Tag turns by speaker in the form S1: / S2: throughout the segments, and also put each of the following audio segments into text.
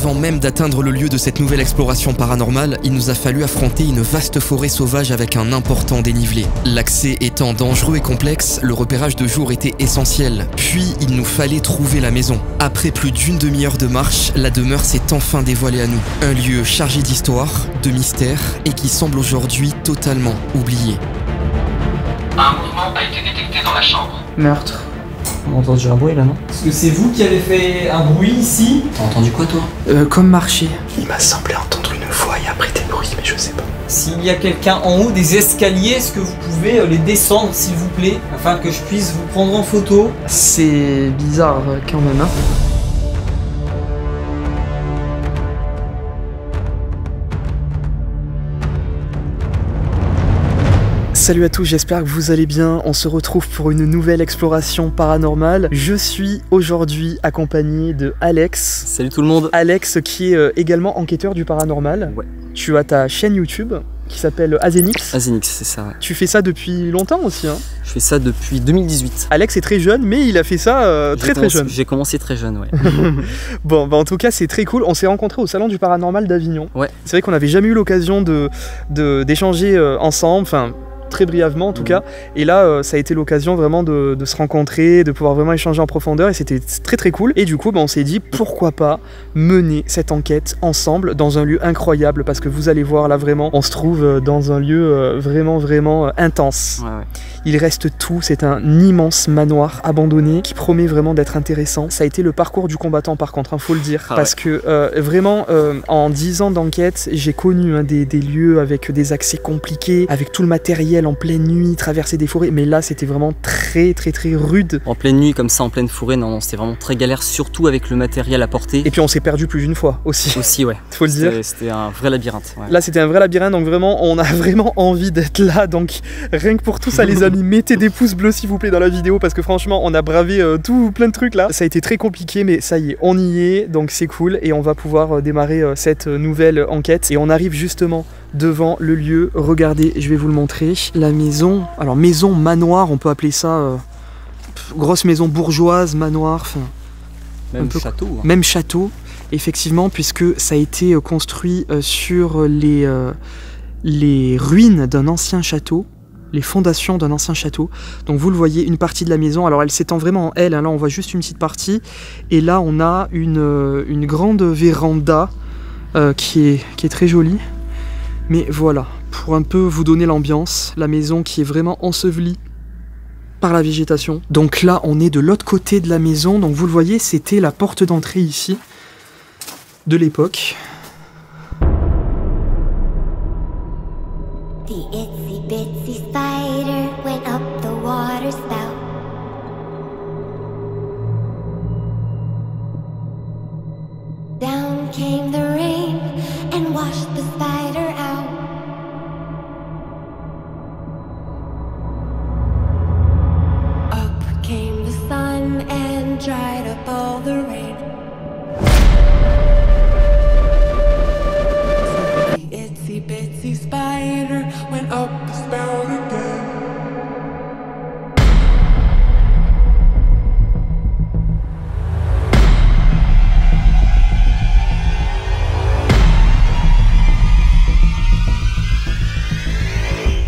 S1: Avant même d'atteindre le lieu de cette nouvelle exploration paranormale, il nous a fallu affronter une vaste forêt sauvage avec un important dénivelé. L'accès étant dangereux et complexe, le repérage de jour était essentiel. Puis, il nous fallait trouver la maison. Après plus d'une demi-heure de marche, la demeure s'est enfin dévoilée à nous. Un lieu chargé d'histoire, de mystère et qui semble aujourd'hui totalement oublié.
S2: Un mouvement a été détecté dans la chambre.
S3: Meurtre. On a entendu un bruit là, non?
S4: Est-ce que c'est vous qui avez fait un bruit ici?
S2: T'as entendu quoi toi?
S3: Comme marcher.
S5: Il m'a semblé entendre une voix et après des bruits, mais je sais pas.
S4: S'il y a quelqu'un en haut des escaliers, est-ce que vous pouvez les descendre s'il vous plaît, afin que je puisse vous prendre en photo?
S3: C'est bizarre quand même, hein. Salut à tous, j'espère que vous allez bien. On se retrouve pour une nouvelle exploration paranormale. Je suis aujourd'hui accompagné de Alex.
S2: Salut tout le monde.
S3: Alex qui est également enquêteur du paranormal.
S2: Ouais.
S3: Tu as ta chaîne YouTube qui s'appelle Azenix.
S2: Azenix, c'est ça, ouais.
S3: Tu fais ça depuis longtemps aussi, hein?
S2: Je fais ça depuis 2018.
S3: Alex est très jeune, mais il a fait ça très jeune.
S2: J'ai commencé très jeune, ouais.
S3: Bon, bah en tout cas, c'est très cool. On s'est rencontrés au Salon du Paranormal d'Avignon.
S2: Ouais.
S3: C'est vrai qu'on n'avait jamais eu l'occasion d'échanger ensemble, enfin très brièvement en tout cas, et là ça a été l'occasion vraiment de se rencontrer, de pouvoir vraiment échanger en profondeur, et c'était très cool. Et du coup on s'est dit pourquoi pas mener cette enquête ensemble dans un lieu incroyable, parce que vous allez voir là vraiment on se trouve dans un lieu vraiment intense.
S2: Ouais.
S3: Il reste tout, c'est un immense manoir abandonné qui promet vraiment d'être intéressant. Ça a été le parcours du combattant par contre, faut le dire, parce que vraiment en 10 ans d'enquête j'ai connu des lieux avec des accès compliqués, avec tout le matériel en pleine nuit, traverser des forêts, mais là c'était vraiment très rude.
S2: En pleine nuit comme ça, en pleine forêt, non, c'était vraiment très galère, surtout avec le matériel à porter.
S3: Et puis on s'est perdu plus d'une fois aussi.
S2: Aussi, ouais.
S3: Faut le dire.
S2: C'était un vrai labyrinthe. Ouais.
S3: Là c'était un vrai labyrinthe, donc vraiment on a vraiment envie d'être là, donc rien que pour tout ça les amis, mettez des pouces bleus s'il vous plaît dans la vidéo, parce que franchement on a bravé tout plein de trucs là. Ça a été très compliqué, mais ça y est, on y est, donc c'est cool, et on va pouvoir démarrer cette nouvelle enquête. Et on arrive justement devant le lieu. Regardez, je vais vous le montrer. La maison, alors maison manoir, on peut appeler ça grosse maison bourgeoise, manoir, enfin
S2: même château. Hein.
S3: Même château, effectivement, puisque ça a été construit sur les ruines d'un ancien château, les fondations d'un ancien château. Donc vous le voyez, une partie de la maison, alors elle s'étend vraiment en L, hein, là on voit juste une petite partie, et là on a une grande véranda qui est très jolie. Mais voilà, pour un peu vous donner l'ambiance, la maison qui est vraiment ensevelie par la végétation. Donc là, on est de l'autre côté de la maison, donc vous le voyez, c'était la porte d'entrée ici, de l'époque.
S6: The itsy bitsy spider went up the water spout. Down came the rain and washed the spider out. Up came the sun and dried up all the rain. The itsy bitsy spider went up the spout again.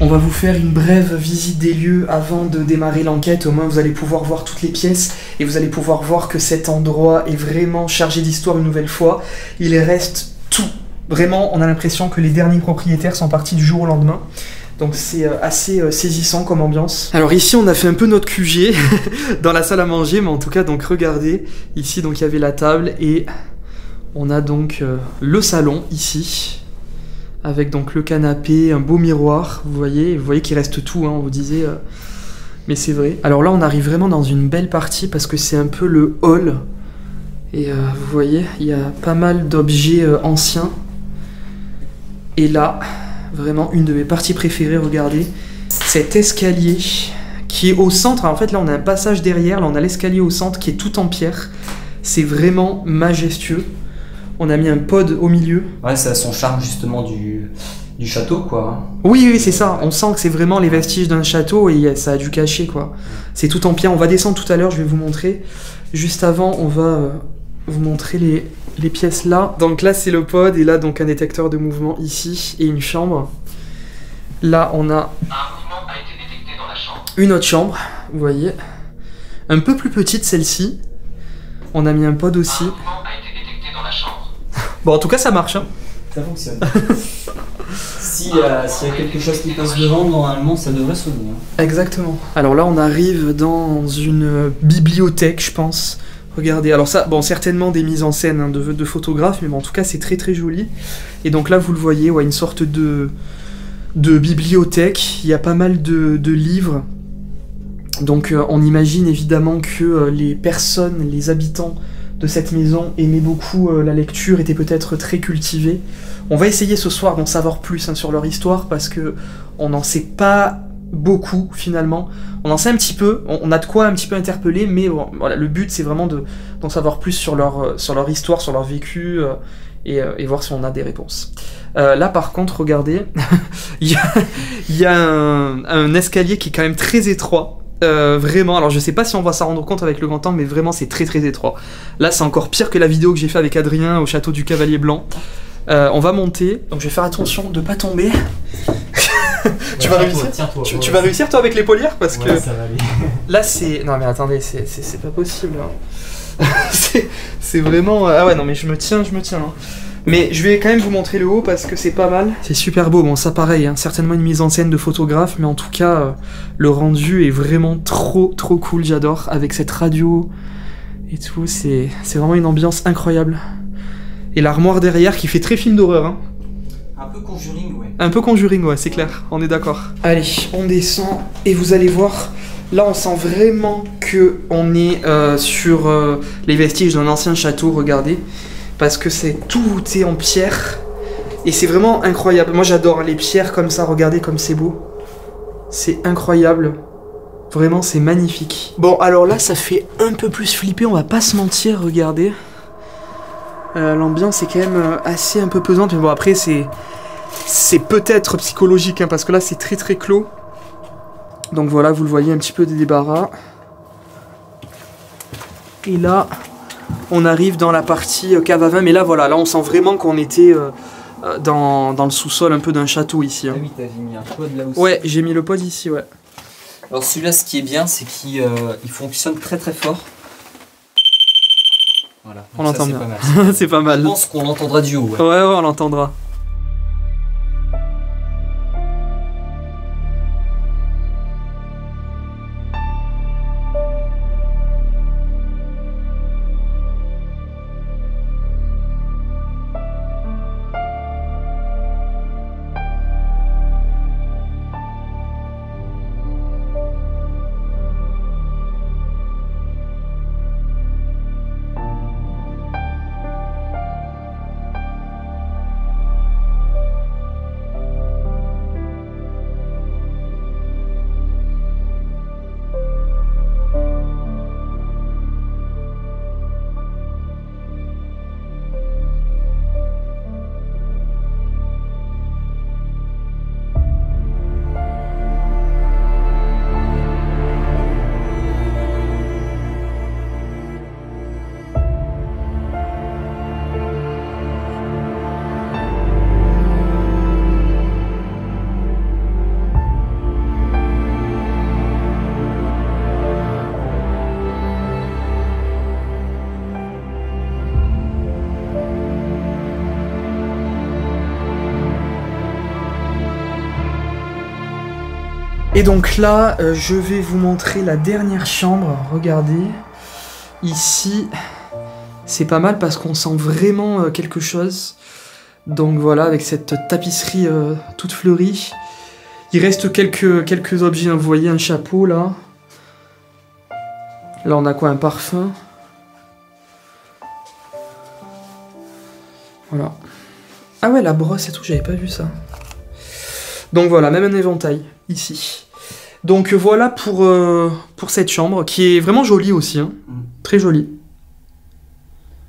S3: On va vous faire une brève visite des lieux avant de démarrer l'enquête. Au moins vous allez pouvoir voir toutes les pièces et vous allez pouvoir voir que cet endroit est vraiment chargé d'histoire une nouvelle fois. Il reste tout. Vraiment, on a l'impression que les derniers propriétaires sont partis du jour au lendemain. Donc c'est assez saisissant comme ambiance. Alors ici on a fait un peu notre QG dans la salle à manger, mais en tout cas donc regardez, ici donc il y avait la table et on a donc le salon ici. Avec donc le canapé, un beau miroir, vous voyez qu'il reste tout, hein, on vous disait, mais c'est vrai. Alors là on arrive vraiment dans une belle partie parce que c'est un peu le hall, et vous voyez, il y a pas mal d'objets anciens, et là, vraiment une de mes parties préférées, regardez, cet escalier qui est au centre. Alors en fait là on a un passage derrière, là on a l'escalier au centre qui est tout en pierre, c'est vraiment majestueux. On a mis un pod au milieu.
S2: Ouais, ça a son charme justement du château, quoi.
S3: Oui, c'est ça. On sent que c'est vraiment les vestiges d'un château et ça a dû cacher, quoi. C'est tout en pierre. On va descendre tout à l'heure, je vais vous montrer. Juste avant, on va vous montrer les pièces là. Donc là c'est le pod et là donc un détecteur de mouvement ici et une chambre. Là on a
S7: un mouvement a été détecté dans la chambre.
S3: une autre chambre, vous voyez. Un peu plus petite celle-ci. On a mis un pod aussi.
S7: Un mouvement a été détecté dans la chambre.
S3: Bon en tout cas ça marche hein.
S4: Ça fonctionne. S'il y a quelque chose qui passe devant, normalement ça devrait sonner. Hein.
S3: Exactement. Alors là on arrive dans une bibliothèque je pense. Regardez, alors ça, bon certainement des mises en scène hein, de photographes, mais bon, en tout cas c'est très très joli. Et donc là vous le voyez, ouais, une sorte de bibliothèque, il y a pas mal de livres. Donc on imagine évidemment que les personnes, les habitants de cette maison aimaient beaucoup la lecture, étaient peut-être très cultivés. On va essayer ce soir d'en savoir plus hein, sur leur histoire parce que on n'en sait pas beaucoup finalement. On en sait un petit peu, on a de quoi un petit peu interpeller, mais bon, voilà, le but c'est vraiment d'en savoir plus sur leur histoire, sur leur vécu et voir si on a des réponses. Là par contre, regardez, il y a un escalier qui est quand même très étroit. Vraiment, alors je sais pas si on va s'en rendre compte avec le grand angle, mais vraiment c'est très très étroit. Là c'est encore pire que la vidéo que j'ai fait avec Adrien au château du Cavalier Blanc. On va monter, donc je vais faire attention de pas tomber. Tu vas réussir? Tu vas réussir toi avec l'épaulière parce que
S4: ça va aller.
S3: là c'est... Non mais attendez, c'est pas possible. Hein. c'est vraiment... Ah ouais non mais je me tiens. Hein. Mais je vais quand même vous montrer le haut parce que c'est pas mal. C'est super beau, bon ça pareil, hein, certainement une mise en scène de photographe, mais en tout cas le rendu est vraiment trop cool, j'adore. Avec cette radio et tout, c'est vraiment une ambiance incroyable. Et l'armoire derrière qui fait très film d'horreur. Hein.
S4: Un peu Conjuring, ouais.
S3: Un peu Conjuring, ouais, c'est clair, on est d'accord. Allez, on descend et vous allez voir, là on sent vraiment que on est sur les vestiges d'un ancien château, regardez. Parce que tout est en pierre et c'est vraiment incroyable. Moi j'adore les pierres comme ça, regardez comme c'est beau. C'est incroyable. Vraiment c'est magnifique. Bon alors là ça fait un peu plus flipper, on va pas se mentir, regardez. L'ambiance est quand même assez un peu pesante, mais bon après c'est peut-être psychologique hein, parce que là c'est très très clos. Donc voilà, vous le voyez un petit peu des débarras. Et là on arrive dans la partie cave à vin, mais là voilà, là on sent vraiment qu'on était dans le sous-sol un peu d'un château ici. Hein.
S4: Ah oui, t'avais mis un pod là aussi.
S3: Ouais, j'ai mis le pod ici, ouais.
S2: Alors celui-là, ce qui est bien, c'est qu'il fonctionne très très fort. Voilà.
S3: On l'entend bien.
S2: C'est pas mal.
S3: C'est pas mal.
S2: Je pense qu'on l'entendra du haut. Ouais.
S3: Ouais, on l'entendra. Et donc là, je vais vous montrer la dernière chambre. Regardez, ici, c'est pas mal parce qu'on sent vraiment quelque chose. Donc voilà, avec cette tapisserie toute fleurie. Il reste quelques objets, hein. Vous voyez un chapeau là. Là on a quoi, un parfum. Voilà. Ah ouais, la brosse et tout, j'avais pas vu ça. Donc voilà, même un éventail, ici. Donc voilà pour cette chambre, qui est vraiment jolie aussi, hein. Très jolie.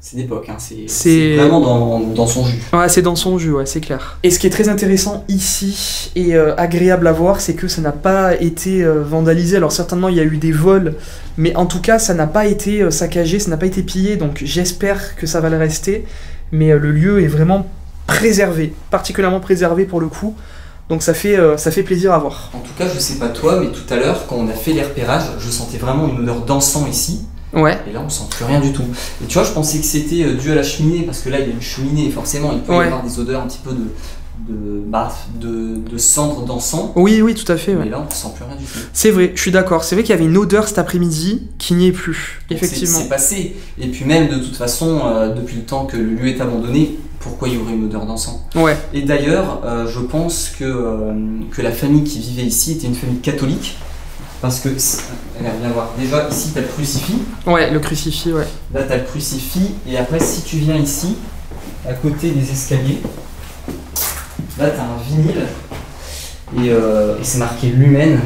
S2: C'est d'époque, hein. C'est
S3: C'est-
S2: vraiment dans son jus.
S3: Ouais, c'est dans son jus, ouais, c'est clair. Et ce qui est très intéressant ici et agréable à voir, c'est que ça n'a pas été vandalisé. Alors certainement, il y a eu des vols, mais en tout cas, ça n'a pas été saccagé, ça n'a pas été pillé, donc j'espère que ça va le rester. Mais le lieu est vraiment préservé, particulièrement préservé pour le coup. Donc ça fait plaisir à voir.
S2: En tout cas, je sais pas toi, mais tout à l'heure, quand on a fait les repérages, je sentais vraiment une odeur d'encens ici.
S3: Ouais.
S2: Et là, on sent plus rien du tout. Et tu vois, je pensais que c'était dû à la cheminée, parce que là, il y a une cheminée, et forcément, il peut y
S3: Ouais.
S2: avoir des odeurs un petit peu de cendres d'encens.
S3: Oui, oui, tout à fait. Ouais.
S2: Mais là, on sent plus rien du tout.
S3: C'est vrai, je suis d'accord. C'est vrai qu'il y avait une odeur cet après-midi qui n'y est plus,
S2: Donc,
S3: effectivement.
S2: C'est passé. Et puis même, de toute façon, depuis le temps que le lieu est abandonné, pourquoi il y aurait une odeur d'encens?
S3: Ouais.
S2: Et d'ailleurs, je pense que la famille qui vivait ici était une famille catholique. Parce que, regarde, viens voir, déjà ici tu as le crucifix,
S3: Ouais, le crucifix, ouais.
S2: là tu as le crucifix, et après si tu viens ici, à côté des escaliers, là tu as un vinyle, et c'est marqué Lumen,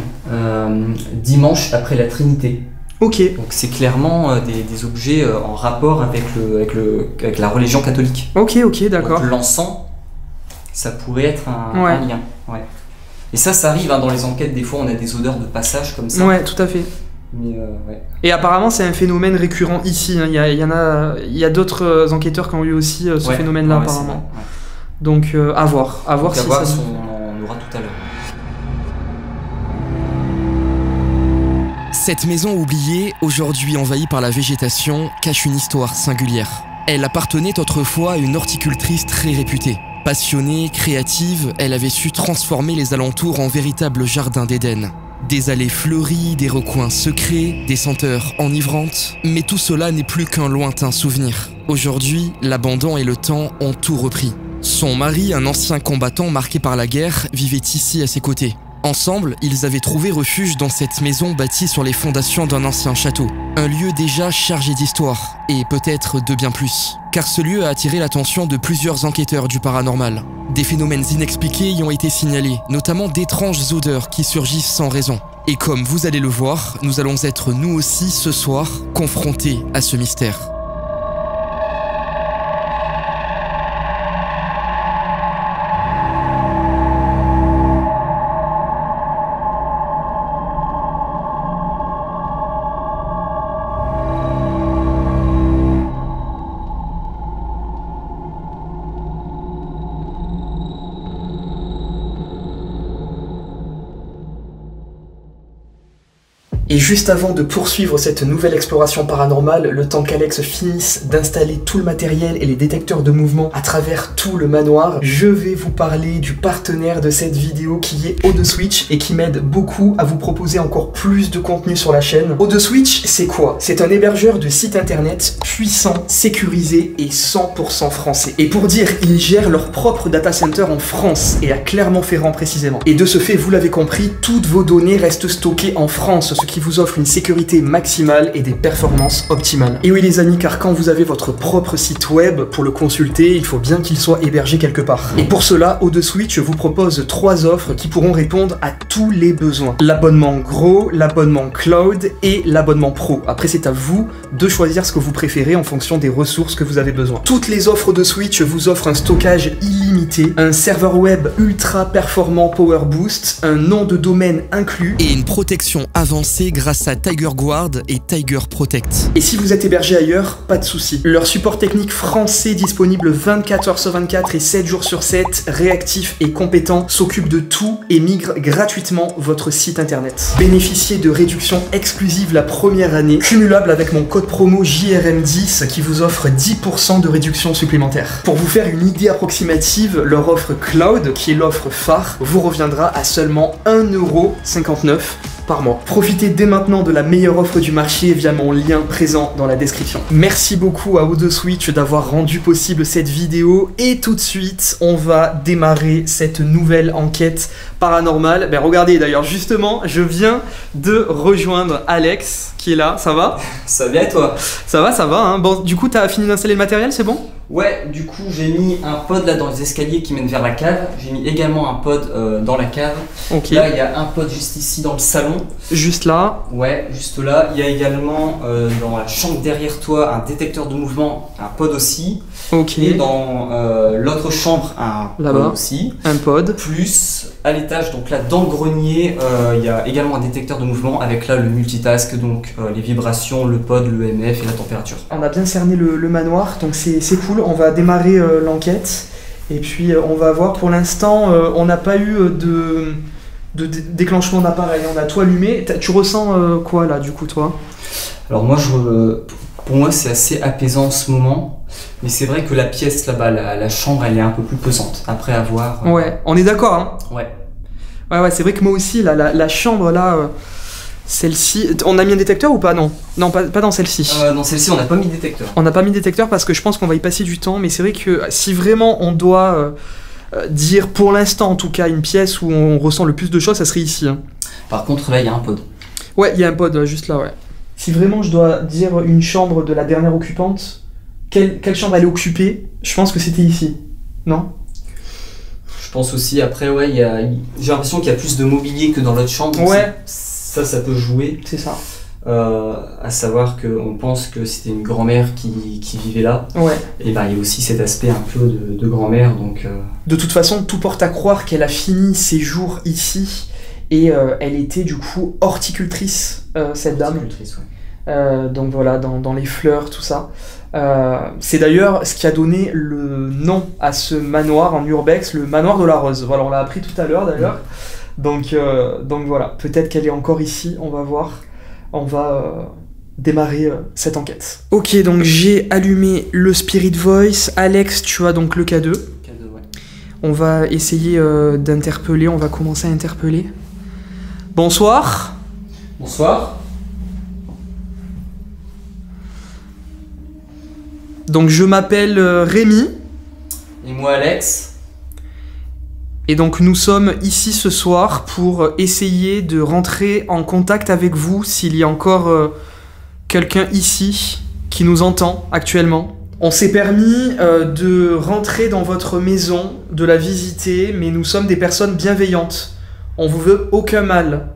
S2: dimanche après la Trinité.
S3: Ok.
S2: Donc c'est clairement des objets en rapport avec la religion catholique.
S3: Ok, d'accord.
S2: Donc l'encens, ça pourrait être un
S3: Ouais.
S2: lien. Ouais. Et ça arrive hein, dans les enquêtes, des fois on a des odeurs de passage comme ça.
S3: Ouais, tout à fait.
S2: Mais ouais.
S3: Et apparemment, c'est un phénomène récurrent ici. Hein. Il y a d'autres enquêteurs qui ont eu aussi ce
S2: Ouais,
S3: phénomène-là,
S2: ouais, c'est
S3: apparemment.
S2: vrai, ouais.
S3: Donc, à voir. À voir
S2: Donc,
S3: si
S2: à voir
S3: ça.
S2: si on en aura tout à l'heure.
S1: Cette maison oubliée, aujourd'hui envahie par la végétation, cache une histoire singulière. Elle appartenait autrefois à une horticultrice très réputée. Passionnée, créative, elle avait su transformer les alentours en véritable jardin d'Éden. Des allées fleuries, des recoins secrets, des senteurs enivrantes, mais tout cela n'est plus qu'un lointain souvenir. Aujourd'hui, l'abandon et le temps ont tout repris. Son mari, un ancien combattant marqué par la guerre, vivait ici à ses côtés. Ensemble, ils avaient trouvé refuge dans cette maison bâtie sur les fondations d'un ancien château. Un lieu déjà chargé d'histoire, et peut-être de bien plus. Car ce lieu a attiré l'attention de plusieurs enquêteurs du paranormal. Des phénomènes inexpliqués y ont été signalés, notamment d'étranges odeurs qui surgissent sans raison. Et comme vous allez le voir, nous allons être nous aussi ce soir confrontés à ce mystère.
S3: Et juste avant de poursuivre cette nouvelle exploration paranormale, le temps qu'Alex finisse d'installer tout le matériel et les détecteurs de mouvement à travers tout le manoir, je vais vous parler du partenaire de cette vidéo qui est O2Switch et qui m'aide beaucoup à vous proposer encore plus de contenu sur la chaîne. O2Switch, c'est quoi? C'est un hébergeur de site internet puissant, sécurisé et 100% français. Et pour dire, ils gèrent leur propre data center en France et à Clermont-Ferrand précisément. Et de ce fait, vous l'avez compris, toutes vos données restent stockées en France, ce qui vous offre une sécurité maximale et des performances optimales. Et oui les amis, car quand vous avez votre propre site web pour le consulter, il faut bien qu'il soit hébergé quelque part. Et pour cela, O2Switch vous propose 3 offres qui pourront répondre à tous les besoins. L'abonnement gros, l'abonnement cloud et l'abonnement pro. Après c'est à vous de choisir ce que vous préférez en fonction des ressources que vous avez besoin. Toutes les offres de Switch vous offrent un stockage illimité, un serveur web ultra performant Power Boost, un nom de domaine inclus
S1: Et une protection avancée grâce à TigerGuard et Tiger Protect.
S3: Et si vous êtes hébergé ailleurs, pas de souci. Leur support technique français disponible 24 h sur 24 et 7 jours sur 7, réactif et compétent, s'occupe de tout et migre gratuitement votre site internet. Bénéficiez de réductions exclusives la première année, cumulable avec mon code promo JRM10 qui vous offre 10% de réduction supplémentaire. Pour vous faire une idée approximative, leur offre Cloud, qui est l'offre phare, vous reviendra à seulement 1,59€ par mois. Profitez dès maintenant de la meilleure offre du marché via mon lien présent dans la description. Merci beaucoup à O2Switch d'avoir rendu possible cette vidéo et tout de suite on va démarrer cette nouvelle enquête paranormale. Ben regardez d'ailleurs justement je viens de rejoindre Alex qui est là. Ça va?
S2: Ça va bien et toi?
S3: Ça va, hein. Bon, du coup, t'as fini d'installer le matériel, c'est bon?
S2: Ouais, du coup j'ai mis un pod là dans les escaliers qui mènent vers la cave. J'ai mis également un pod dans la cave.
S3: Ok.
S2: Là il y a un pod juste ici dans le salon.
S3: Juste là.
S2: Ouais, juste là. Il y a également dans la chambre derrière toi un détecteur de mouvement, un pod aussi.
S3: Ok.
S2: Et dans l'autre chambre un
S3: Là-bas.
S2: pod aussi.
S3: Un pod.
S2: Plus à l'étage, donc là dans le grenier, il y a également un détecteur de mouvement avec là le multitask, donc les vibrations, le pod, le EMF et la température.
S3: On a bien cerné le manoir, donc c'est cool. On va démarrer l'enquête. Et puis on va voir. Pour l'instant, on n'a pas eu de déclenchement d'appareil. On a tout allumé. Tu ressens quoi là, du coup, toi?
S2: Alors moi, pour moi c'est assez apaisant en ce moment, mais c'est vrai que la pièce là-bas, la chambre, elle est un peu plus pesante après avoir...
S3: Ouais, on est d'accord, hein?
S2: Ouais.
S3: Ouais, c'est vrai que moi aussi, la chambre là, celle-ci. On a mis un détecteur ou pas? Non, pas dans celle-ci.
S2: Dans celle-ci, on n'a pas mis de détecteur.
S3: On n'a pas mis de détecteur parce que je pense qu'on va y passer du temps, mais c'est vrai que si vraiment on doit dire pour l'instant en tout cas une pièce où on ressent le plus de choses, ça serait ici. Hein.
S2: Par contre, là, il y a un pod.
S3: Ouais, il y a un pod juste là, ouais. Si vraiment je dois dire une chambre de la dernière occupante, quelle chambre elle est occupée, je pense que c'était ici. Non?
S2: Je pense aussi, après, ouais, j'ai l'impression qu'il y a plus de mobilier que dans l'autre chambre.
S3: Ouais.
S2: Ça peut jouer.
S3: C'est ça.
S2: À savoir qu'on pense que c'était une grand-mère qui vivait là.
S3: Ouais.
S2: Et ben, il y a aussi cet aspect un peu de grand-mère, donc...
S3: De toute façon, tout porte à croire qu'elle a fini ses jours ici. Et elle était du coup horticultrice, cette dame.
S2: Horticultrice, ouais.
S3: Donc voilà, dans les fleurs, tout ça. C'est d'ailleurs ce qui a donné le nom à ce manoir en urbex, le manoir de la Rose. Voilà, on l'a appris tout à l'heure d'ailleurs. Donc voilà, peut-être qu'elle est encore ici, on va voir. On va démarrer cette enquête. Ok, donc j'ai allumé le Spirit Voice. Alex, tu as donc le K2.
S2: K2, ouais.
S3: On va essayer d'interpeller, on va commencer à interpeller. Bonsoir.
S2: Bonsoir.
S3: Donc je m'appelle Rémi.
S2: Et moi, Alex.
S3: Et donc nous sommes ici ce soir pour essayer de rentrer en contact avec vous s'il y a encore quelqu'un ici qui nous entend actuellement. On s'est permis de rentrer dans votre maison, de la visiter, mais nous sommes des personnes bienveillantes. On vous veut aucun mal.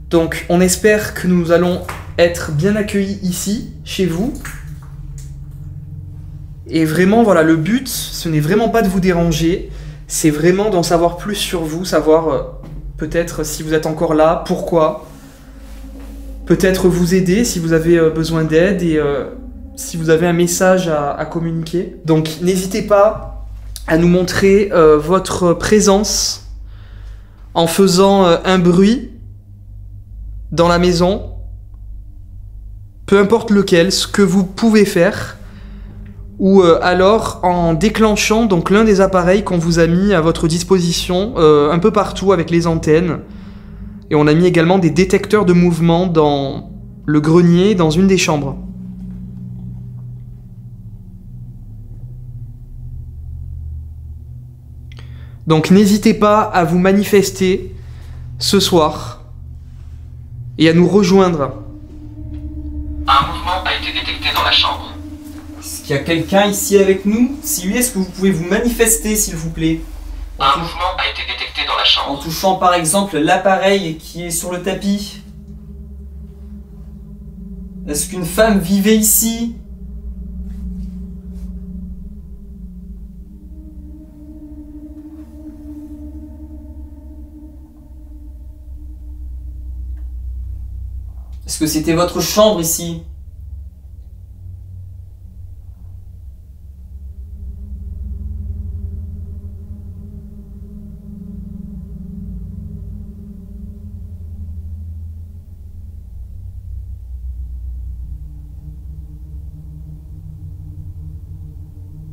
S3: Donc on espère que nous allons être bien accueillis ici, chez vous. Et vraiment, voilà, le but, ce n'est vraiment pas de vous déranger, c'est vraiment d'en savoir plus sur vous, savoir peut-être si vous êtes encore là, pourquoi. Peut-être vous aider si vous avez besoin d'aide et si vous avez un message à communiquer. Donc n'hésitez pas à nous montrer votre présence en faisant un bruit dans la maison, peu importe lequel, ce que vous pouvez faire, ou alors en déclenchant donc l'un des appareils qu'on vous a mis à votre disposition un peu partout avec les antennes. Et on a mis également des détecteurs de mouvement dans le grenier, dans une des chambres. Donc n'hésitez pas à vous manifester ce soir et à nous rejoindre.
S7: Un mouvement a été détecté dans la chambre.
S4: Est-ce qu'il y a quelqu'un ici avec nous? Si oui, est-ce que vous pouvez vous manifester, s'il vous plaît?
S7: Un mouvement a été détecté dans la
S4: En
S7: chambre.
S4: touchant par exemple l'appareil qui est sur le tapis. Est-ce qu'une femme vivait ici? Est-ce que c'était votre chambre ici?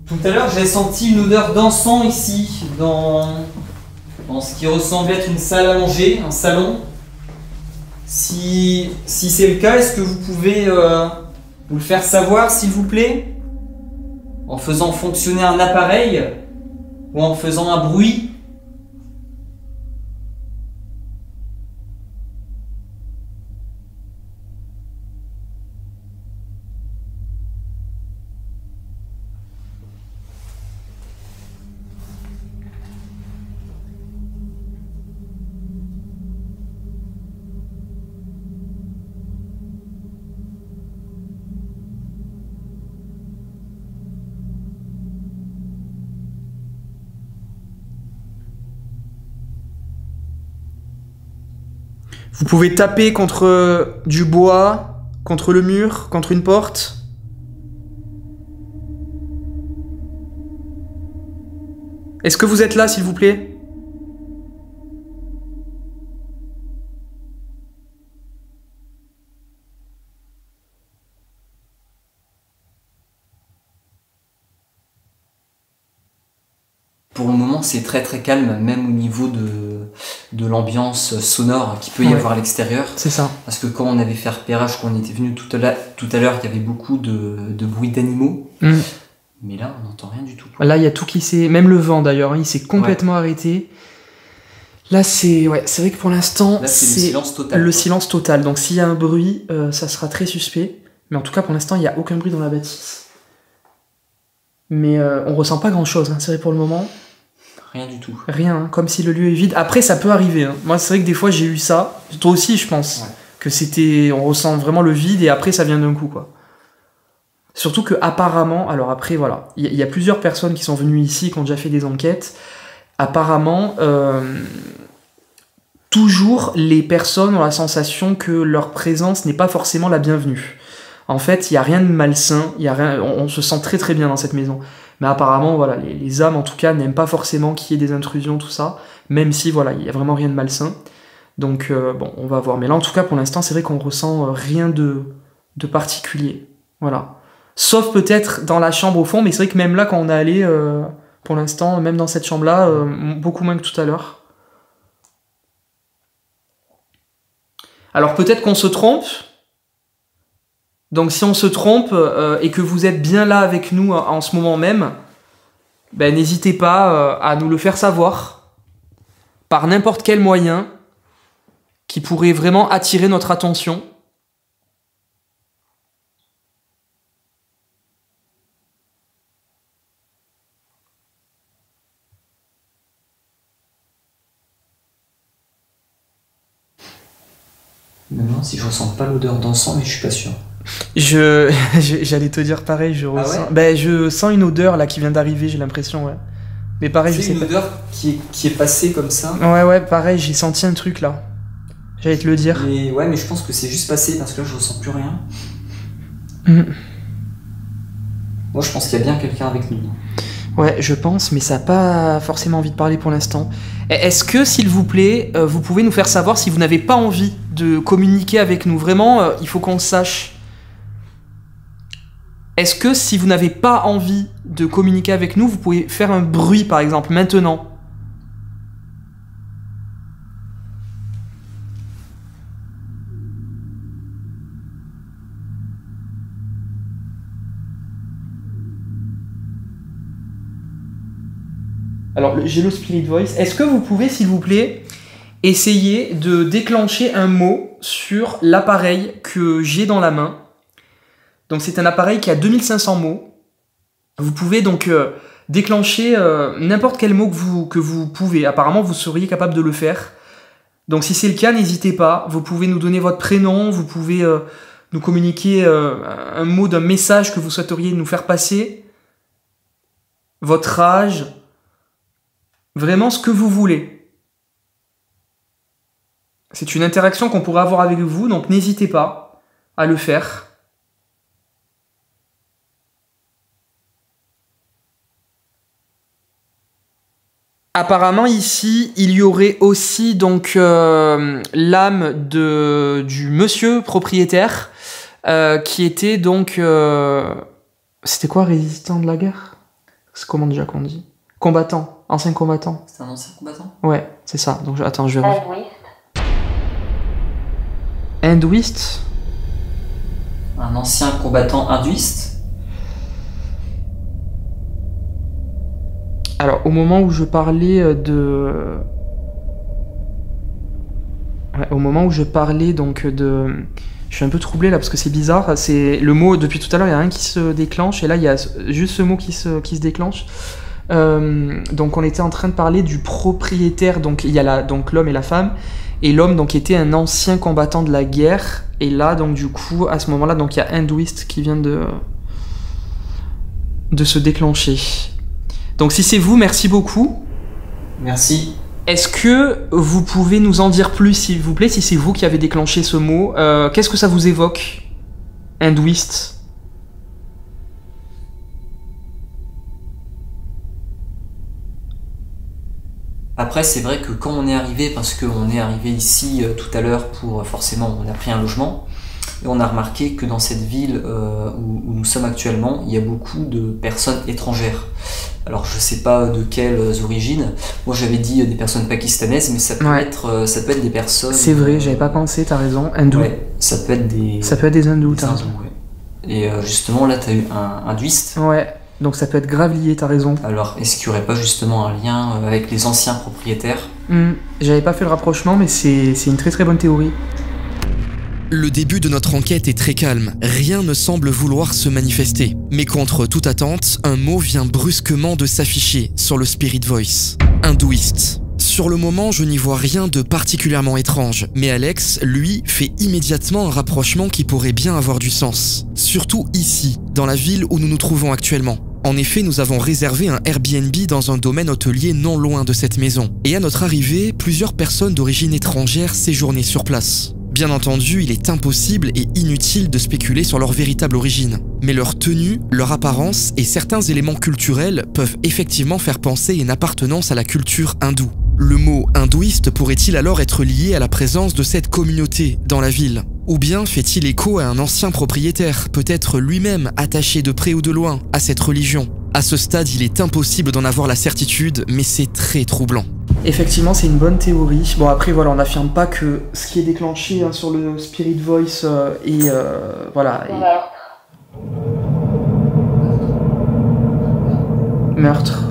S4: Tout à l'heure, j'ai senti une odeur d'encens ici, dans ce qui ressemble être une salle à manger, un salon. Si c'est le cas, est-ce que vous pouvez vous le faire savoir, s'il vous plaît? En faisant fonctionner un appareil ou en faisant un bruit?
S3: Vous pouvez taper contre du bois, contre le mur, contre une porte. Est-ce que vous êtes là, s'il vous plaît?
S2: Pour le moment, c'est très très calme, même au niveau de l'ambiance sonore qu'il peut y
S3: Ouais.
S2: avoir à l'extérieur.
S3: C'est ça.
S2: Parce que quand on avait fait repérage, quand on était venu tout à l'heure, il y avait beaucoup de bruit d'animaux.
S3: Mm.
S2: Mais là, on n'entend rien du tout.
S3: Là, il y a tout qui s'est... Même le vent, d'ailleurs, hein, il s'est complètement arrêté. Là, c'est... Ouais, c'est vrai que pour l'instant,
S2: Là, c'est le silence total.
S3: le
S2: quoi.
S3: silence total. Donc, s'il y a un bruit, ça sera très suspect. Mais en tout cas, pour l'instant, il n'y a aucun bruit dans la bâtisse. Mais on ressent pas grand-chose, hein, c'est vrai pour le moment.
S2: Rien du tout.
S3: Rien, hein, comme si le lieu est vide. Après, ça peut arriver. Hein. Moi, c'est vrai que des fois, j'ai eu ça. Toi aussi, je pense.
S2: Ouais.
S3: Que c'était... On ressent vraiment le vide et après, ça vient d'un coup, quoi. Surtout que apparemment, alors après, voilà, il y a plusieurs personnes qui sont venues ici, qui ont déjà fait des enquêtes. Apparemment, toujours, les personnes ont la sensation que leur présence n'est pas forcément la bienvenue. En fait, il n'y a rien de malsain, y a rien, on se sent très très bien dans cette maison. Mais apparemment, voilà, les âmes, en tout cas, n'aiment pas forcément qu'il y ait des intrusions, tout ça, même si, voilà, il n'y a vraiment rien de malsain. Donc, bon, on va voir. Mais là, en tout cas, pour l'instant, c'est vrai qu'on ressent rien de particulier. Voilà. Sauf peut-être dans la chambre au fond, mais c'est vrai que même là, quand on est allé, pour l'instant, même dans cette chambre-là, beaucoup moins que tout à l'heure. Alors peut-être qu'on se trompe. Donc si on se trompe et que vous êtes bien là avec nous en ce moment même, ben, n'hésitez pas à nous le faire savoir par n'importe quel moyen qui pourrait vraiment attirer notre attention.
S2: Maintenant, si je ressens pas l'odeur d'encens, mais je suis pas sûr.
S3: J'allais te dire pareil, je
S2: Ah
S3: ressens.
S2: ouais
S3: Ben, je sens une odeur là qui vient d'arriver, j'ai l'impression, ouais. Mais pareil, je
S2: C'est
S3: sais
S2: une
S3: pas.
S2: odeur qui est passée comme ça.
S3: Ouais, pareil, j'ai senti un truc là. J'allais te le dire.
S2: Mais ouais, mais je pense que c'est juste passé parce que là, je ressens plus rien.
S3: Mm.
S2: Moi, je pense qu'il y a bien quelqu'un avec nous.
S3: Ouais, je pense, mais ça n'a pas forcément envie de parler pour l'instant. Est-ce que, s'il vous plaît, vous pouvez nous faire savoir si vous n'avez pas envie de communiquer avec nous? Vraiment, il faut qu'on le sache. Est-ce que, si vous n'avez pas envie de communiquer avec nous, vous pouvez faire un bruit, par exemple, maintenant? Alors, j'ai le Spirit Voice. Est-ce que vous pouvez, s'il vous plaît, essayer de déclencher un mot sur l'appareil que j'ai dans la main? Donc, c'est un appareil qui a 2500 mots. Vous pouvez donc déclencher n'importe quel mot que vous pouvez. Apparemment, vous seriez capable de le faire. Donc, si c'est le cas, n'hésitez pas. Vous pouvez nous donner votre prénom. Vous pouvez nous communiquer un mot d'un message que vous souhaiteriez nous faire passer. Votre âge. Vraiment ce que vous voulez. C'est une interaction qu'on pourrait avoir avec vous, donc n'hésitez pas à le faire. Apparemment ici, il y aurait aussi donc l'âme du monsieur propriétaire qui était donc... C'était quoi, résistant de la guerre? C'est comment déjà qu'on dit? Combattant, ancien combattant.
S2: C'est un ancien combattant?
S3: Ouais, c'est ça. Donc attends, je vais...
S8: Hindouiste.
S3: Hindouiste?
S2: Un ancien combattant hindouiste?
S3: Alors, au moment où je parlais de... Ouais, au moment où je parlais donc de... Je suis un peu troublé là parce que c'est bizarre. C'est le mot, depuis tout à l'heure, il n'y a rien qui se déclenche. Et là, il y a juste ce mot qui se déclenche. Donc on était en train de parler du propriétaire, donc il y a donc l'homme et la femme, et l'homme donc était un ancien combattant de la guerre, et là donc du coup à ce moment-là donc il y a Hindouiste qui vient de se déclencher. Donc si c'est vous, merci beaucoup.
S2: Merci.
S3: Est-ce que vous pouvez nous en dire plus, s'il vous plaît, si c'est vous qui avez déclenché ce mot? Qu'est-ce que ça vous évoque, hindouiste?
S2: Après, c'est vrai que quand on est arrivé, parce qu'on est arrivé ici tout à l'heure pour forcément, on a pris un logement, et on a remarqué que dans cette ville où nous sommes actuellement, il y a beaucoup de personnes étrangères. Alors je sais pas de quelles origines. Moi j'avais dit des personnes pakistanaises, mais ça peut être des personnes.
S3: C'est vrai, j'avais pas pensé, t'as raison, hindou.
S2: Ouais, ça peut être des.
S3: Ça peut être des hindous, t'as raison.
S2: Ouais. Et justement là t'as eu un hindouiste.
S3: Ouais. Donc ça peut être grave lié, t'as raison.
S2: Alors, est-ce qu'il n'y aurait pas justement un lien avec les anciens propriétaires?
S3: J'avais pas fait le rapprochement, mais c'est une très très bonne théorie.
S1: Le début de notre enquête est très calme, rien ne semble vouloir se manifester. Mais contre toute attente, un mot vient brusquement de s'afficher sur le Spirit Voice. Hindouiste. Sur le moment, je n'y vois rien de particulièrement étrange, mais Alex, lui, fait immédiatement un rapprochement qui pourrait bien avoir du sens. Surtout ici, dans la ville où nous nous trouvons actuellement. En effet, nous avons réservé un Airbnb dans un domaine hôtelier non loin de cette maison. Et à notre arrivée, plusieurs personnes d'origine étrangère séjournaient sur place. Bien entendu, il est impossible et inutile de spéculer sur leur véritable origine. Mais leur tenue, leur apparence et certains éléments culturels peuvent effectivement faire penser à une appartenance à la culture hindoue. Le mot hindouiste pourrait-il alors être lié à la présence de cette communauté dans la ville? Ou bien fait-il écho à un ancien propriétaire, peut-être lui-même attaché de près ou de loin à cette religion? À ce stade, il est impossible d'en avoir la certitude, mais c'est très troublant.
S3: Effectivement, c'est une bonne théorie. Bon, après, voilà, on n'affirme pas que ce qui est déclenché sur le Spirit Voice est... voilà. Meurtre.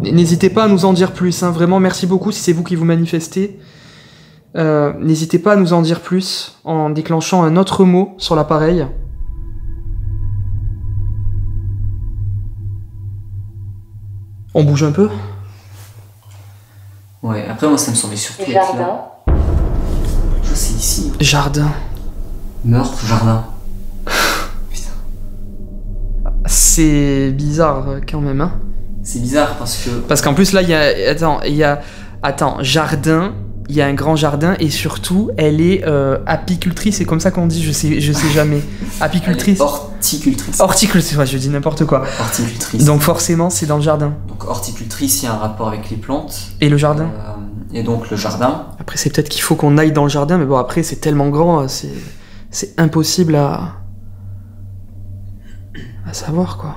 S3: N'hésitez pas à nous en dire plus, hein. Vraiment, merci beaucoup si c'est vous qui vous manifestez. N'hésitez pas à nous en dire plus en déclenchant un autre mot sur l'appareil. On bouge un peu?
S2: Ouais, après moi ça me semblait surtout être là. Je vois c'est ici.
S3: Jardin.
S2: Meurtre, jardin. Putain.
S3: C'est bizarre quand même, hein.
S2: C'est bizarre parce que...
S3: Parce qu'en plus là, il y a... Attends, jardin, il y a un grand jardin et surtout, elle est apicultrice, c'est comme ça qu'on dit, je sais jamais. Apicultrice.
S2: Horticultrice.
S3: Horticultrice, ouais, je dis n'importe quoi.
S2: Horticultrice.
S3: Donc forcément, c'est dans le jardin.
S2: Donc horticultrice, il y a un rapport avec les plantes.
S3: Et le jardin.
S2: Et donc le jardin.
S3: Après, c'est peut-être qu'il faut qu'on aille dans le jardin, mais bon, après, c'est tellement grand, c'est impossible à savoir, quoi.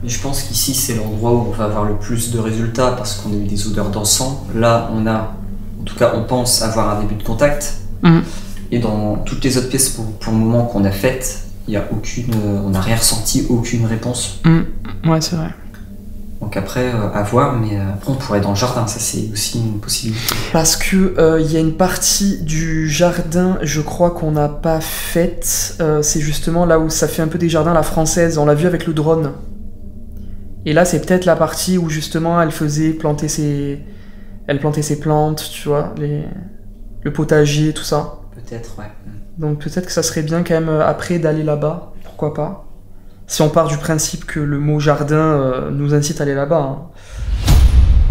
S2: Mais je pense qu'ici c'est l'endroit où on va avoir le plus de résultats parce qu'on a eu des odeurs d'encens. Là, on a, en tout cas, on pense avoir un début de contact. Et dans toutes les autres pièces pour le moment qu'on a faites, il y a aucune, on n'a rien ressenti, aucune réponse.
S3: Ouais, c'est vrai.
S2: Donc après, à voir, mais après on pourrait être dans le jardin, ça c'est aussi une possibilité.
S3: Parce que il y a une partie du jardin, je crois qu'on n'a pas faite. C'est justement là où ça fait un peu des jardins à la française. On l'a vu avec le drone. Et là, c'est peut-être la partie où justement elle plantait ses plantes, tu vois, le potager, tout ça.
S2: Peut-être, ouais.
S3: Donc peut-être que ça serait bien quand même après d'aller là-bas, pourquoi pas. Si on part du principe que le mot jardin nous incite à aller là-bas. Hein.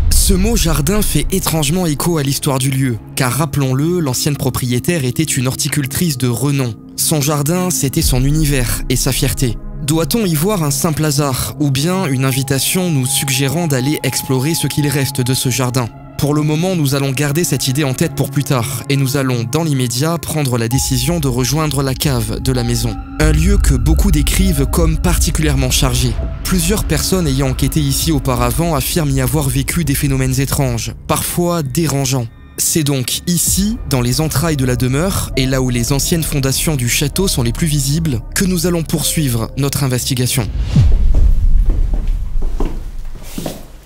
S1: Ce mot jardin fait étrangement écho à l'histoire du lieu, car rappelons-le, l'ancienne propriétaire était une horticultrice de renom. Son jardin, c'était son univers et sa fierté. Doit-on y voir un simple hasard, ou bien une invitation nous suggérant d'aller explorer ce qu'il reste de ce jardin? Pour le moment, nous allons garder cette idée en tête pour plus tard, et nous allons, dans l'immédiat, prendre la décision de rejoindre la cave de la maison. Un lieu que beaucoup décrivent comme particulièrement chargé. Plusieurs personnes ayant enquêté ici auparavant affirment y avoir vécu des phénomènes étranges, parfois dérangeants. C'est donc ici, dans les entrailles de la demeure, et là où les anciennes fondations du château sont les plus visibles, que nous allons poursuivre notre investigation.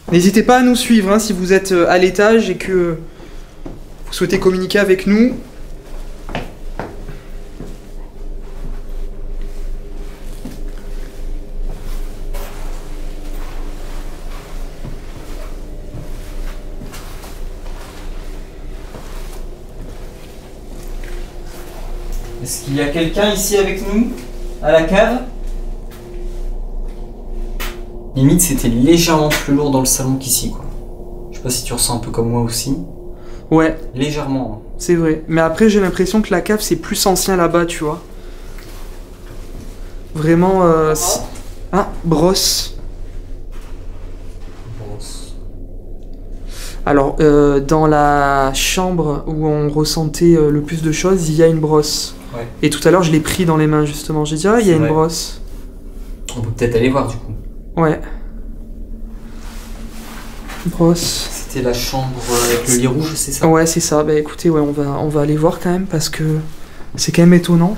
S3: N'hésitez pas à nous suivre hein, si vous êtes à l'étage et que vous souhaitez communiquer avec nous.
S4: Est-ce qu'il y a quelqu'un ici avec nous, à la cave?
S2: Limite, c'était légèrement plus lourd dans le salon qu'ici, quoi. Je sais pas si tu ressens un peu comme moi aussi.
S3: Ouais,
S2: Légèrement.
S3: c'est vrai. Mais après, j'ai l'impression que la cave, c'est plus ancien là-bas, tu vois. Vraiment, Ah, brosse. Alors, dans la chambre où on ressentait le plus de choses, il y a une brosse.
S2: Ouais.
S3: Et tout à l'heure, je l'ai pris dans les mains, justement. J'ai dit, ah, il y a
S2: C'est
S3: une
S2: vrai.
S3: brosse.
S2: On peut peut-être aller voir, du coup.
S3: Ouais. Brosse.
S2: C'était la chambre avec le lit rouge, c'est ça?
S3: Ouais, c'est ça. Bah écoutez, ouais, on va aller voir quand même parce que c'est quand même étonnant.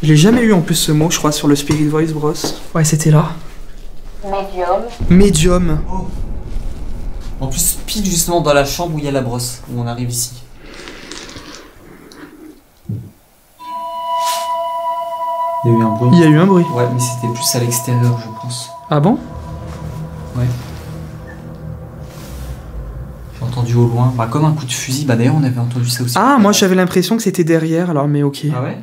S3: Je l'ai jamais eu en plus ce mot, je crois, sur le Spirit Voice brosse. Ouais, c'était là.
S8: Medium.
S3: Medium.
S2: Oh. En plus, pile justement dans la chambre où il y a la brosse, où on arrive ici. Il y a eu un bruit.
S3: Il y a eu un bruit.
S2: Ouais, mais c'était plus à l'extérieur, je pense.
S3: Ah bon?
S2: Ouais. J'ai entendu au loin, bah comme un coup de fusil. Bah d'ailleurs, on avait entendu ça aussi.
S3: Ah, moi j'avais l'impression que c'était derrière, alors mais ok.
S2: Ah ouais?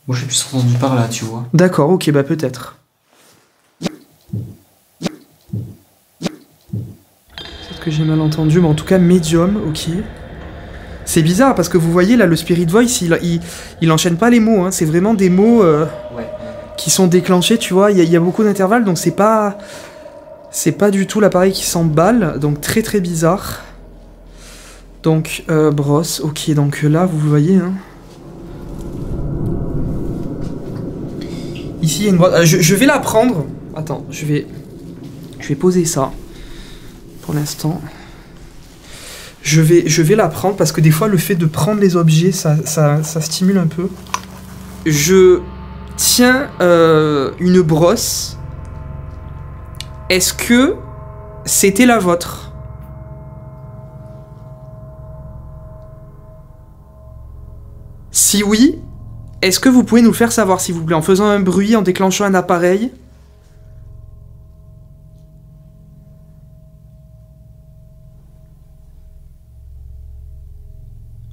S2: Moi j'ai plus entendu par là, tu vois.
S3: D'accord, ok, bah peut-être. Peut-être que j'ai mal entendu, mais en tout cas, médium, ok. C'est bizarre parce que vous voyez là, le Spirit Voice, il enchaîne pas les mots, hein. C'est vraiment des mots
S2: Ouais.
S3: qui sont déclenchés, tu vois. Il y a beaucoup d'intervalles, donc c'est pas du tout l'appareil qui s'emballe, donc très très bizarre. Donc, brosse, ok, donc là, vous voyez, hein. Ici, il y a une brosse. Je vais la prendre. Attends, je vais poser ça. Pour l'instant. Je vais la prendre parce que des fois, le fait de prendre les objets, ça stimule un peu. Je tiens une brosse. Est-ce que c'était la vôtre? Si oui, est-ce que vous pouvez nous le faire savoir, s'il vous plaît, en faisant un bruit, en déclenchant un appareil?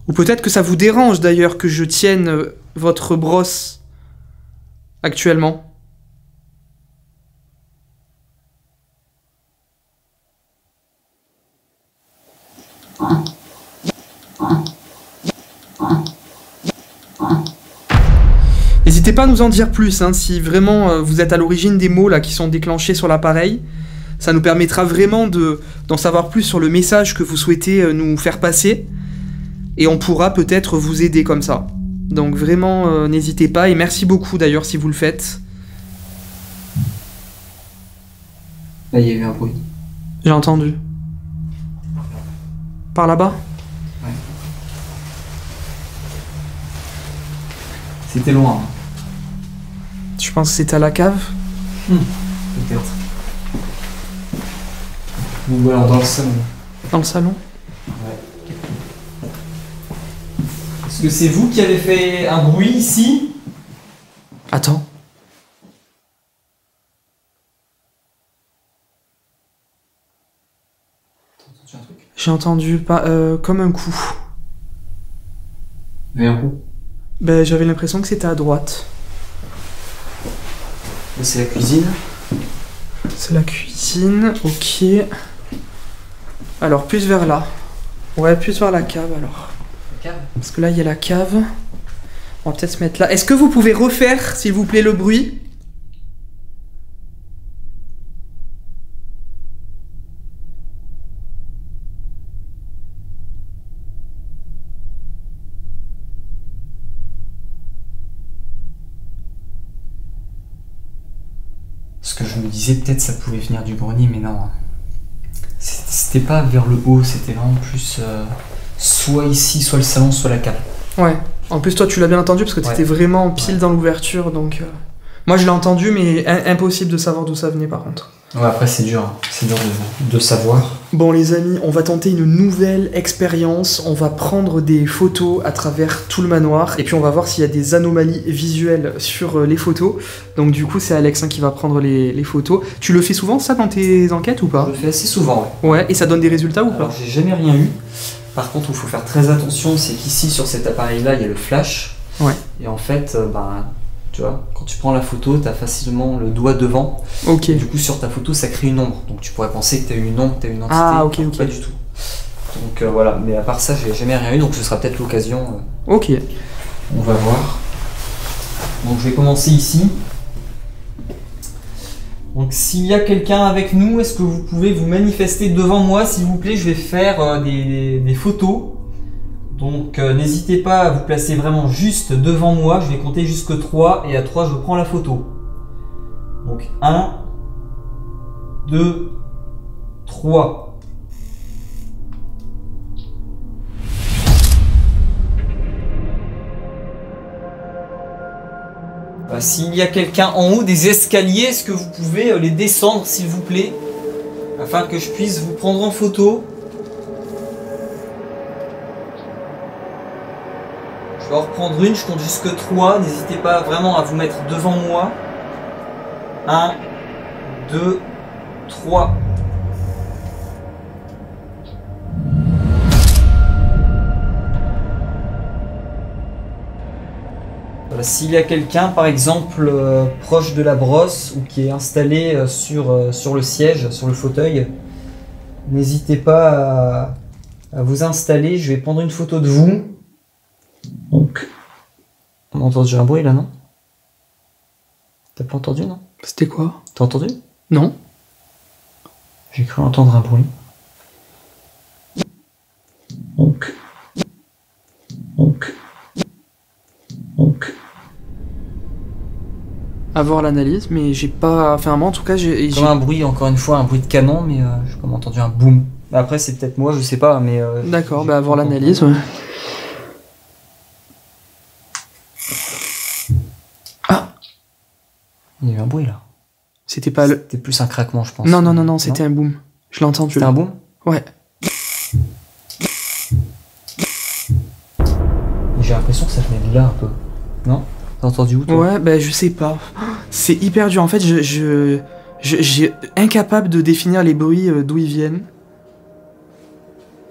S3: Ou peut-être que ça vous dérange d'ailleurs que je tienne votre brosse actuellement. N'hésitez pas à nous en dire plus, hein, si vraiment vous êtes à l'origine des mots là qui sont déclenchés sur l'appareil. Ça nous permettra vraiment d'en savoir plus sur le message que vous souhaitez nous faire passer. Et on pourra peut-être vous aider comme ça. Donc vraiment, n'hésitez pas. Et merci beaucoup d'ailleurs si vous le faites.
S2: Là, il y a eu un bruit.
S3: J'ai entendu. Par là-bas?
S2: Ouais. C'était loin. Hein.
S3: Je pense que c'est à la cave.
S2: Peut-être. Ou alors dans le salon.
S3: Dans le salon?
S2: Ouais. Est-ce que c'est vous qui avez fait un bruit ici?
S3: Attends.
S2: T'as entendu un truc?
S3: J'ai entendu comme un coup.
S2: Vers où?
S3: Ben, j'avais l'impression que c'était à droite.
S2: Là, c'est la cuisine.
S3: C'est la cuisine, ok. Alors, plus vers là. Ouais, plus vers la cave alors.
S2: La cave?
S3: Parce que là, il y a la cave. On va peut-être se mettre là. Est-ce que vous pouvez refaire, s'il vous plaît, le bruit?
S2: Ce que je me disais, peut-être ça pouvait venir du grenier, mais non. C'était pas vers le haut, c'était vraiment plus soit ici, soit le salon, soit la cave.
S3: Ouais. En plus, toi, tu l'as bien entendu parce que t'étais vraiment pile dans l'ouverture, donc... Moi, je l'ai entendu, mais impossible de savoir d'où ça venait, par contre.
S2: Ouais, après, c'est dur de savoir.
S3: Bon, les amis, on va tenter une nouvelle expérience. On va prendre des photos à travers tout le manoir, et puis on va voir s'il y a des anomalies visuelles sur les photos. Donc, du coup, c'est Alex qui va prendre les photos. Tu le fais souvent, ça, dans tes enquêtes, ou pas?
S2: Je le fais assez souvent, ouais.
S3: Ouais, et ça donne des résultats ou pas?
S2: Alors, j'ai jamais rien eu. Par contre, il faut faire très attention, c'est qu'ici, sur cet appareil-là, il y a le flash.
S3: Ouais.
S2: Et en fait, Tu vois, quand tu prends la photo, tu as facilement le doigt devant.
S3: Ok.
S2: Et du coup, sur ta photo, ça crée une ombre. Donc tu pourrais penser que tu as une ombre, que tu as une entité.
S3: Ah, ok, ok.
S2: Pas du tout. Donc voilà, mais à part ça, j'ai jamais rien eu, donc ce sera peut-être l'occasion.
S3: Ok.
S2: On va voir. Donc je vais commencer ici. Donc s'il y a quelqu'un avec nous, est-ce que vous pouvez vous manifester devant moi, s'il vous plaît? Je vais faire des photos. Donc n'hésitez pas à vous placer vraiment juste devant moi. Je vais compter jusque 3 et à 3 je prends la photo. Donc 1, 2, 3. S'il y a quelqu'un en haut des escaliers, est-ce que vous pouvez les descendre s'il vous plaît, afin que je puisse vous prendre en photo? Je vais en reprendre une, je compte jusque 3, n'hésitez pas vraiment à vous mettre devant moi. 1, 2, 3. Voilà, s'il y a quelqu'un par exemple proche de la brosse ou qui est installé sur le siège, sur le fauteuil, n'hésitez pas à vous installer, je vais prendre une photo de vous. Donc, on a entendu un bruit là, non? T'as pas entendu, non?
S3: C'était quoi?
S2: T'as entendu?
S3: Non.
S2: J'ai cru entendre un bruit. Donc.
S3: À voir l'analyse, mais j'ai pas. Enfin, moi en tout cas, j'ai.
S2: Comme un bruit, encore une fois, un bruit de canon, mais j'ai comme entendu un boom. Après, c'est peut-être moi, je sais pas, mais.
S3: D'accord, bah à voir l'analyse, ouais. Ah!
S2: Il y a eu un bruit là.
S3: C'était pas le.
S2: C'était plus un craquement, je pense.
S3: Non, c'était un boom. Je l'ai entendu.
S2: C'était un boom?
S3: Ouais.
S2: J'ai l'impression que ça venait de là un peu. Non? T'as entendu où toi?
S3: Ouais, bah je sais pas. C'est hyper dur. En fait, j'ai incapable de définir les bruits d'où ils viennent.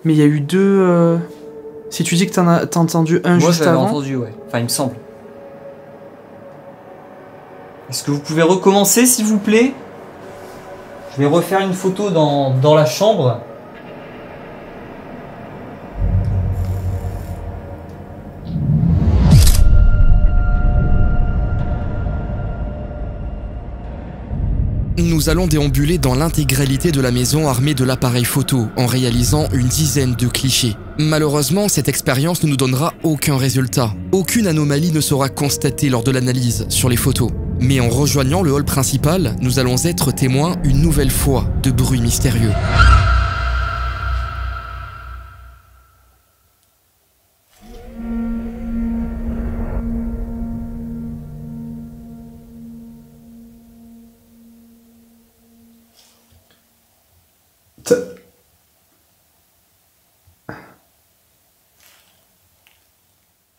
S3: Mais il y a eu deux. Si tu dis que t'as entendu un
S2: Moi,
S3: juste
S2: j'avais
S3: avant.
S2: entendu, ouais. Enfin, il me semble. Est-ce que vous pouvez recommencer, s'il vous plaît? Je vais refaire une photo dans la chambre.
S1: Nous allons déambuler dans l'intégralité de la maison armée de l'appareil photo en réalisant une dizaine de clichés. Malheureusement, cette expérience ne nous donnera aucun résultat. Aucune anomalie ne sera constatée lors de l'analyse sur les photos. Mais en rejoignant le hall principal, nous allons être témoins une nouvelle fois de bruits mystérieux.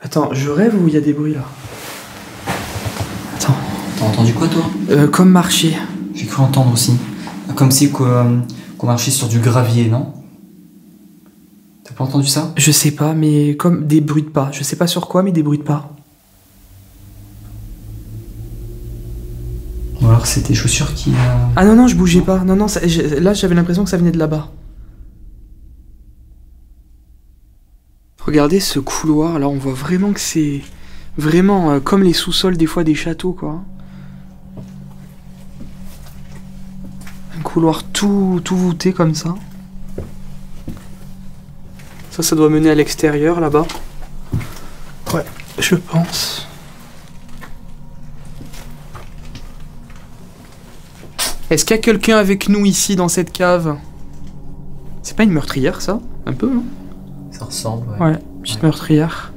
S3: Attends, je rêve ou il y a des bruits là? Attends.
S2: T'as entendu quoi, toi?
S3: Comme marcher.
S2: J'ai cru entendre aussi. Comme si qu'on marchait sur du gravier, non? T'as pas entendu ça?
S3: Je sais pas, mais comme des bruits de pas. Je sais pas sur quoi, mais des bruits de pas.
S2: Ou alors c'est tes chaussures qui...
S3: Ah non, je bougeais pas. Non, là j'avais l'impression que ça venait de là-bas. Regardez ce couloir, là on voit vraiment que c'est... Vraiment comme les sous-sols des fois des châteaux, quoi. Un couloir tout voûté comme ça. Ça doit mener à l'extérieur, là-bas. Ouais, je pense. Est-ce qu'il y a quelqu'un avec nous ici, dans cette cave? C'est pas une meurtrière, ça? Un peu, hein?
S2: Ça ressemble, ouais.
S3: Ouais, petite meurtrière.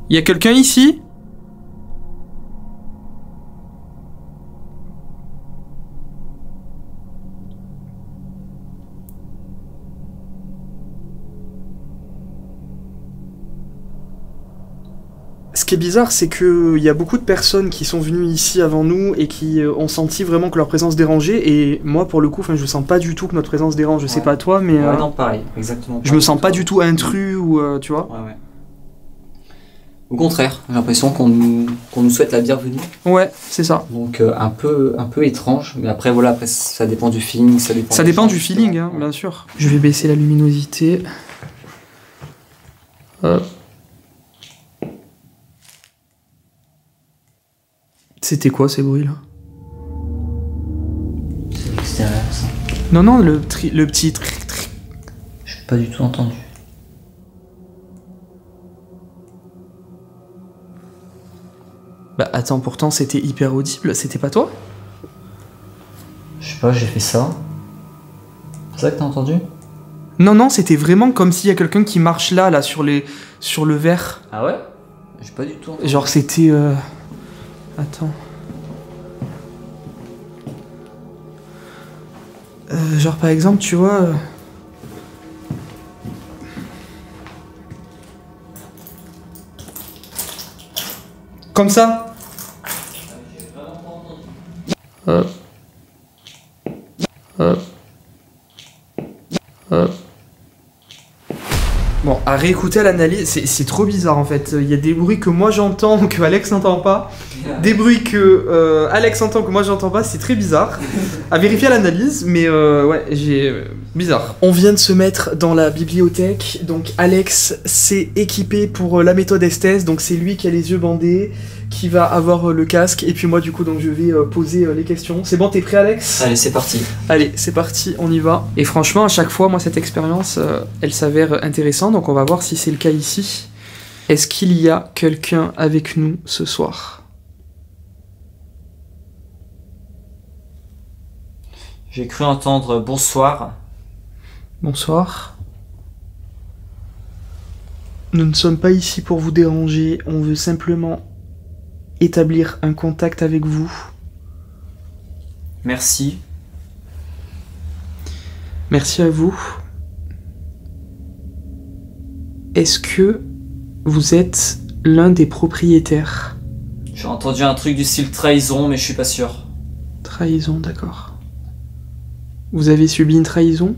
S3: Y a quelqu'un ici? Est-ce qui est bizarre, c'est que il y a beaucoup de personnes qui sont venues ici avant nous et qui ont senti vraiment que leur présence dérangeait. Et moi, pour le coup, je sens pas du tout que notre présence dérange. Je sais pas toi, mais
S2: Ouais, non, pareil, exactement.
S3: je me sens pas du tout intrus ou tu vois.
S2: Ouais, ouais. Au contraire, j'ai l'impression qu'on nous souhaite la bienvenue.
S3: Ouais, c'est ça.
S2: Donc un peu étrange, mais après voilà, après ça dépend du feeling, ça dépend.
S3: Ça
S2: des
S3: dépend
S2: gens,
S3: du
S2: etc.
S3: feeling, hein, bien sûr. Je vais baisser la luminosité. Hop. C'était quoi ces bruits là?
S2: C'est l'extérieur, ça.
S3: Non, le petit tric.
S2: J'ai pas du tout entendu.
S3: Bah attends, pourtant c'était hyper audible, c'était pas toi?
S2: Je sais pas, j'ai fait ça. C'est ça que t'as entendu?
S3: Non, c'était vraiment comme s'il y a quelqu'un qui marche là sur le verre.
S2: Ah ouais? J'ai pas du tout entendu.
S3: Genre c'était... Attends. Genre par exemple, tu vois... Comme ça. Hop. Hop. Hop. Bon, à réécouter à l'analyse, c'est trop bizarre en fait. Il y a des bruits que moi j'entends, que Alex n'entend pas. Des bruits que Alex entend, que moi j'entends pas, c'est très bizarre. À vérifier à l'analyse, mais ouais, bizarre. On vient de se mettre dans la bibliothèque, donc Alex s'est équipé pour la méthode Estes, donc c'est lui qui a les yeux bandés, qui va avoir le casque, et puis moi du coup donc je vais poser les questions. C'est bon, t'es prêt Alex?
S2: Allez, c'est parti.
S3: Allez, c'est parti, on y va. Et franchement, à chaque fois, moi, cette expérience, elle s'avère intéressante, donc on va voir si c'est le cas ici. Est-ce qu'il y a quelqu'un avec nous ce soir?
S2: J'ai cru entendre bonsoir.
S3: Bonsoir. Nous ne sommes pas ici pour vous déranger, on veut simplement établir un contact avec vous.
S2: Merci.
S3: Merci à vous. Est-ce que vous êtes l'un des propriétaires?
S2: J'ai entendu un truc du style trahison, mais je suis pas sûr.
S3: Trahison, d'accord. Vous avez subi une trahison?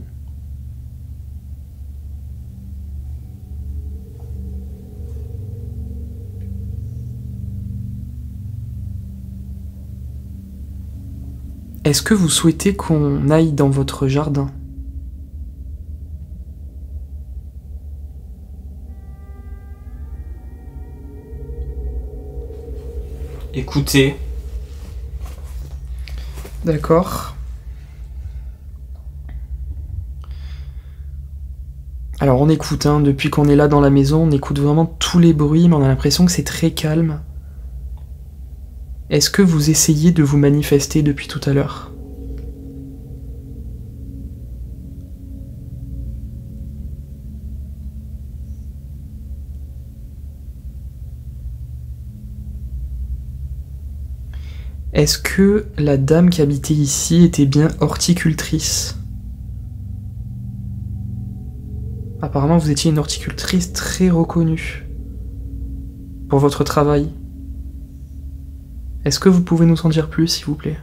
S3: Est-ce que vous souhaitez qu'on aille dans votre jardin?
S2: Écoutez.
S3: D'accord. Alors on écoute, hein, depuis qu'on est là dans la maison, on écoute vraiment tous les bruits, mais on a l'impression que c'est très calme. Est-ce que vous essayez de vous manifester depuis tout à l'heure? Est-ce que la dame qui habitait ici était bien horticultrice? Apparemment, vous étiez une horticultrice très reconnue pour votre travail. Est-ce que vous pouvez nous en dire plus, s'il vous plaît?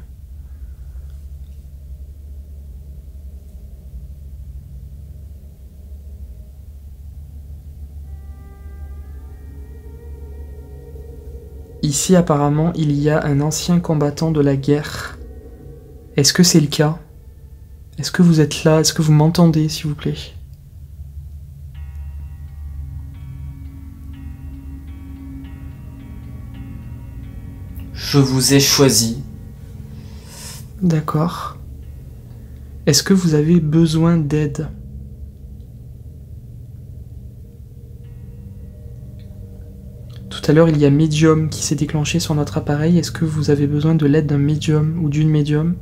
S3: Ici, apparemment, il y a un ancien combattant de la guerre. Est-ce que c'est le cas? Est-ce que vous êtes là? Est-ce que vous m'entendez, s'il vous plaît?
S2: Je vous ai choisi.
S3: D'accord. Est-ce que vous avez besoin d'aide? Tout à l'heure, il y a Medium qui s'est déclenché sur notre appareil. Est-ce que vous avez besoin de l'aide d'un médium ou d'une médium?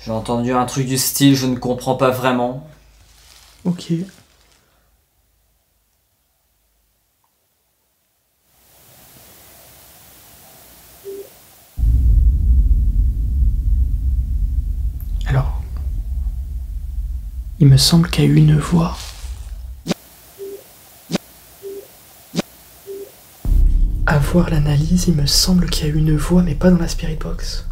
S2: J'ai entendu un truc du style, je ne comprends pas vraiment.
S3: Ok. Il me semble qu'il y a eu une voix. À voir l'analyse, il me semble qu'il y a eu une voix, mais pas dans la spirit box.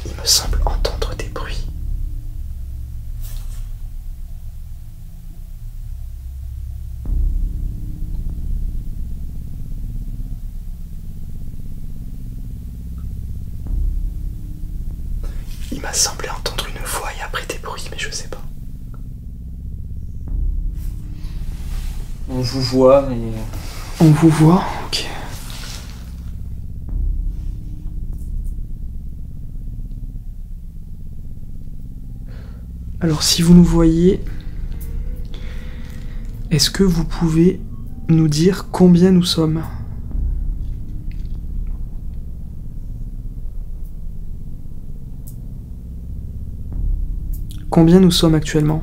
S3: Il me semble entendre des bruits.
S5: Il m'a semblé entendre une voix et après des bruits, mais je sais pas.
S4: On vous voit, mais...
S3: On vous voit? Ok. Alors si vous nous voyez, est-ce que vous pouvez nous dire combien nous sommes? Combien nous sommes actuellement?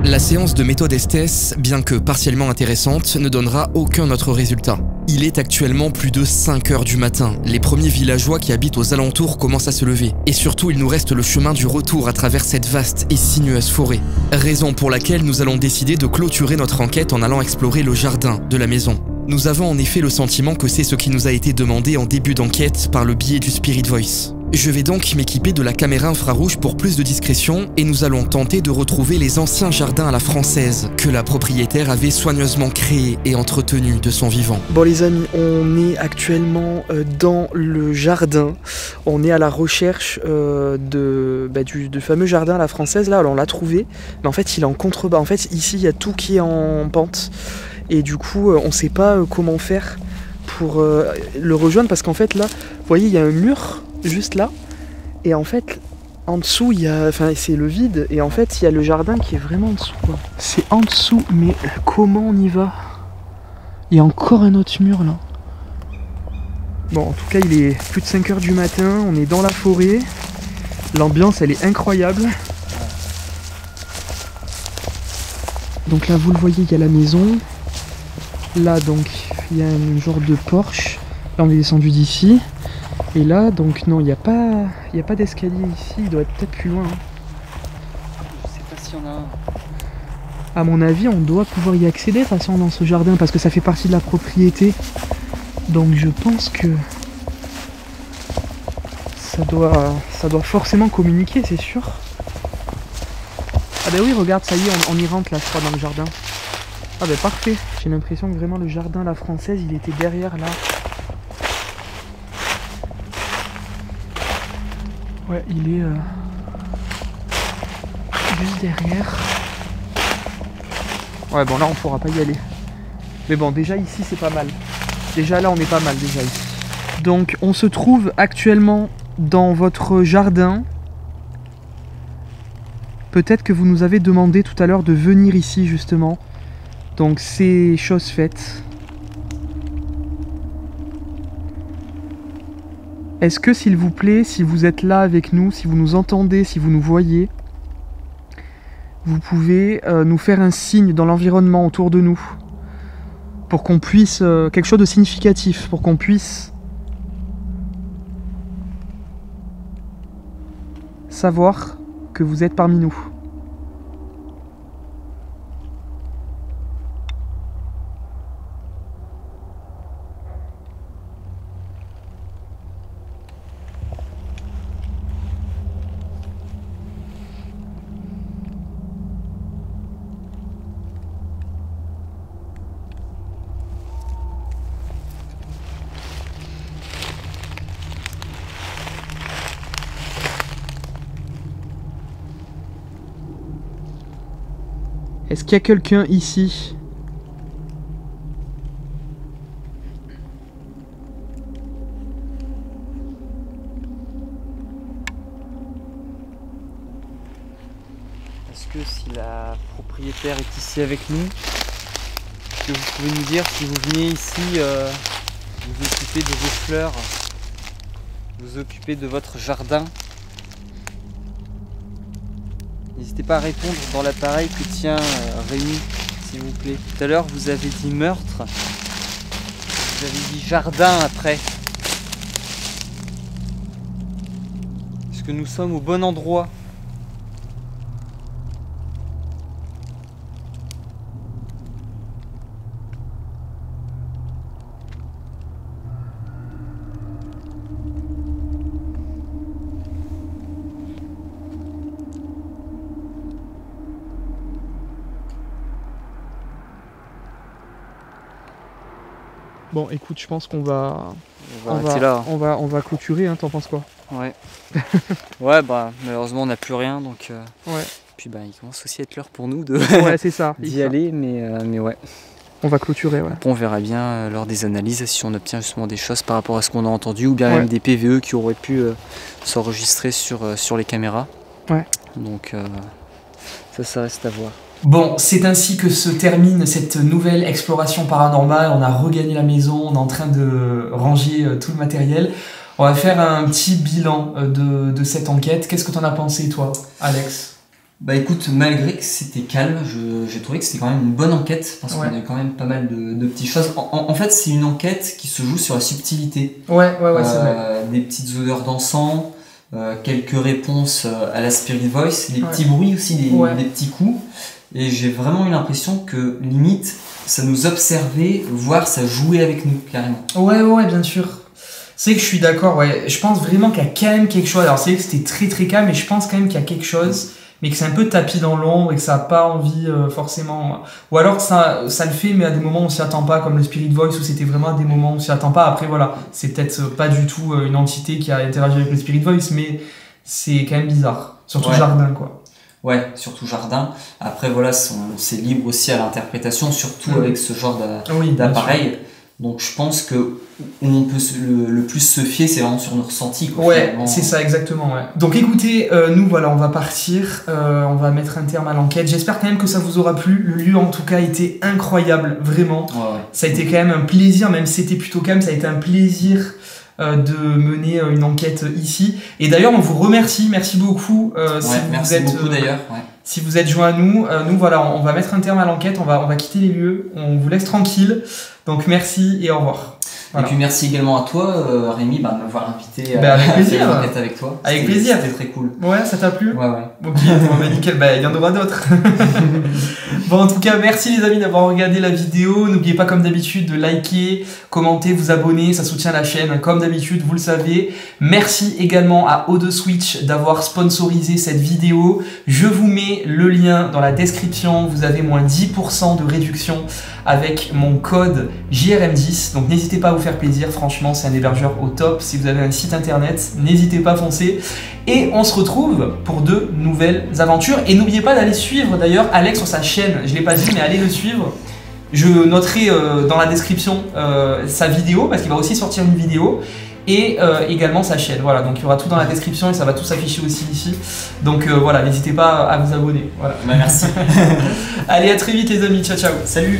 S1: La séance de méthode Estes, bien que partiellement intéressante, ne donnera aucun autre résultat. Il est actuellement plus de 5 heures du matin. Les premiers villageois qui habitent aux alentours commencent à se lever. Et surtout, il nous reste le chemin du retour à travers cette vaste et sinueuse forêt. Raison pour laquelle nous allons décider de clôturer notre enquête en allant explorer le jardin de la maison. Nous avons en effet le sentiment que c'est ce qui nous a été demandé en début d'enquête par le biais du Spirit Voice. Je vais donc m'équiper de la caméra infrarouge pour plus de discrétion et nous allons tenter de retrouver les anciens jardins à la française que la propriétaire avait soigneusement créés et entretenus de son vivant.
S3: Bon les amis, on est actuellement dans le jardin. On est à la recherche du fameux jardin à la française. Là, alors on l'a trouvé, mais en fait il est en contrebas. En fait ici il y a tout qui est en pente et du coup on sait pas comment faire pour le rejoindre parce qu'en fait là, vous voyez il y a un mur juste là, et en fait en dessous il y a, enfin c'est le vide, et en fait il y a le jardin qui est vraiment en dessous quoi. C'est en dessous, mais comment on y va? Il y a encore un autre mur là. Bon en tout cas il est plus de 5 heures du matin, on est dans la forêt, l'ambiance elle est incroyable. Donc là vous le voyez, il y a la maison, là donc il y a un genre de porche, là on est descendu d'ici. Et là, donc non, il n'y a pas d'escalier ici, il doit être peut-être plus loin.
S4: Je sais pas s'il y en a un.
S3: À mon avis, on doit pouvoir y accéder de toute façon dans ce jardin parce que ça fait partie de la propriété. Donc je pense que ça doit forcément communiquer, c'est sûr. Ah bah oui, regarde, ça y est, on y rentre là, je crois, dans le jardin. Ah bah parfait, j'ai l'impression que vraiment le jardin à la française, il était derrière là. Ouais, il est juste derrière. Ouais, bon, là, on pourra pas y aller. Mais bon, déjà, ici, c'est pas mal. Déjà, là, on est pas mal, déjà, ici. Donc, on se trouve actuellement dans votre jardin. Peut-être que vous nous avez demandé tout à l'heure de venir ici, justement. Donc, c'est chose faite. Est-ce que, s'il vous plaît, si vous êtes là avec nous, si vous nous entendez, si vous nous voyez, vous pouvez nous faire un signe dans l'environnement autour de nous pour qu'on puisse, quelque chose de significatif, pour qu'on puisse savoir que vous êtes parmi nous. Est-ce qu'il y a quelqu'un ici?
S4: Est-ce que si la propriétaire est ici avec nous, que vous pouvez nous dire si vous venez ici vous occuper de vos fleurs, vous occuper de votre jardin. N'hésitez pas à répondre dans l'appareil que tient Rémi, s'il vous plaît. Tout à l'heure, vous avez dit meurtre. Vous avez dit jardin après. Est-ce que nous sommes au bon endroit?
S3: Bon, écoute, je pense qu'on va...
S4: On va arrêter là.
S3: On va clôturer, hein, t'en penses quoi?
S4: Ouais. Ouais, bah malheureusement on n'a plus rien, donc...
S3: Ouais.
S4: Puis bah il commence aussi à être l'heure pour nous de
S3: Ouais, c'est ça.
S4: d'y aller, mais ouais.
S3: On va clôturer, ouais.
S4: On verra bien lors des analyses si on obtient justement des choses par rapport à ce qu'on a entendu, ou bien même des PVE qui auraient pu s'enregistrer sur les caméras.
S3: Ouais.
S4: Donc ça reste à voir.
S3: Bon, c'est ainsi que se termine cette nouvelle exploration paranormale. On a regagné la maison, on est en train de ranger tout le matériel. On va faire un petit bilan de cette enquête. Qu'est-ce que t'en as pensé, toi, Alex?
S2: Bah écoute, malgré que c'était calme, j'ai trouvé que c'était quand même une bonne enquête, parce qu'on a quand même pas mal de petites choses. En fait, c'est une enquête qui se joue sur la subtilité.
S3: Ouais, c'est vrai.
S2: Des petites odeurs d'encens, quelques réponses à la Spirit Voice, des petits bruits aussi, des petits coups. Et j'ai vraiment eu l'impression que, limite, ça nous observait, voire ça jouait avec nous, carrément.
S3: Ouais, bien sûr. C'est que je suis d'accord, ouais. Je pense vraiment qu'il y a quand même quelque chose. Alors, c'est vrai que c'était très très calme, mais je pense quand même qu'il y a quelque chose, mais que c'est un peu tapis dans l'ombre et que ça n'a pas envie forcément. Ou alors ça le fait, mais à des moments où on s'y attend pas, comme le Spirit Voice, où c'était vraiment à des moments où on s'y attend pas. Après, voilà, c'est peut-être pas du tout une entité qui a interagi avec le Spirit Voice, mais c'est quand même bizarre. Surtout le jardin, quoi.
S2: Ouais, surtout jardin. Après, voilà, c'est libre aussi à l'interprétation, surtout avec ce genre d'appareil. Donc, je pense que où on peut le plus se fier, c'est vraiment sur nos ressentis. Quoi,
S3: ouais, c'est ça, exactement. Ouais. Donc, écoutez, nous, voilà, on va partir. On va mettre un terme à l'enquête. J'espère quand même que ça vous aura plu. Le lieu, en tout cas, a été incroyable, vraiment. Ouais. Ça a été quand même un plaisir, même si c'était plutôt calme, ça a été un plaisir de mener une enquête ici. Et d'ailleurs, on vous remercie, merci beaucoup.
S2: Merci beaucoup d'ailleurs. Ouais.
S3: Si vous êtes joints à nous, voilà, on va mettre un terme à l'enquête, on va quitter les lieux, on vous laisse tranquille. Donc merci et au revoir.
S2: Voilà. Et puis merci également à toi, Rémi, de m'avoir invité
S3: à faire
S2: l'enquête avec toi.
S3: Avec plaisir.
S2: C'était très cool.
S3: Ouais, ça t'a plu?
S2: Ouais.
S3: Ok, nickel, il y en aura d'autres. Bon, en tout cas, merci les amis d'avoir regardé la vidéo. N'oubliez pas, comme d'habitude, de liker, commenter, vous abonner, ça soutient la chaîne, comme d'habitude, vous le savez. Merci également à O2Switch d'avoir sponsorisé cette vidéo. Je vous mets le lien dans la description. Vous avez moins 10% de réduction avec mon code JRM10. Donc n'hésitez pas à vous faire plaisir, franchement, c'est un hébergeur au top. Si vous avez un site internet, n'hésitez pas à foncer. Et on se retrouve pour de nouvelles aventures. Et n'oubliez pas d'aller suivre d'ailleurs Alex sur sa chaîne. Je ne l'ai pas dit, mais allez le suivre. Je noterai dans la description sa vidéo, parce qu'il va aussi sortir une vidéo. Et également sa chaîne. Voilà, donc il y aura tout dans la description et ça va tout s'afficher aussi ici. Donc voilà, n'hésitez pas à vous abonner. Voilà.
S2: Merci.
S3: Allez, à très vite les amis. Ciao, ciao.
S2: Salut.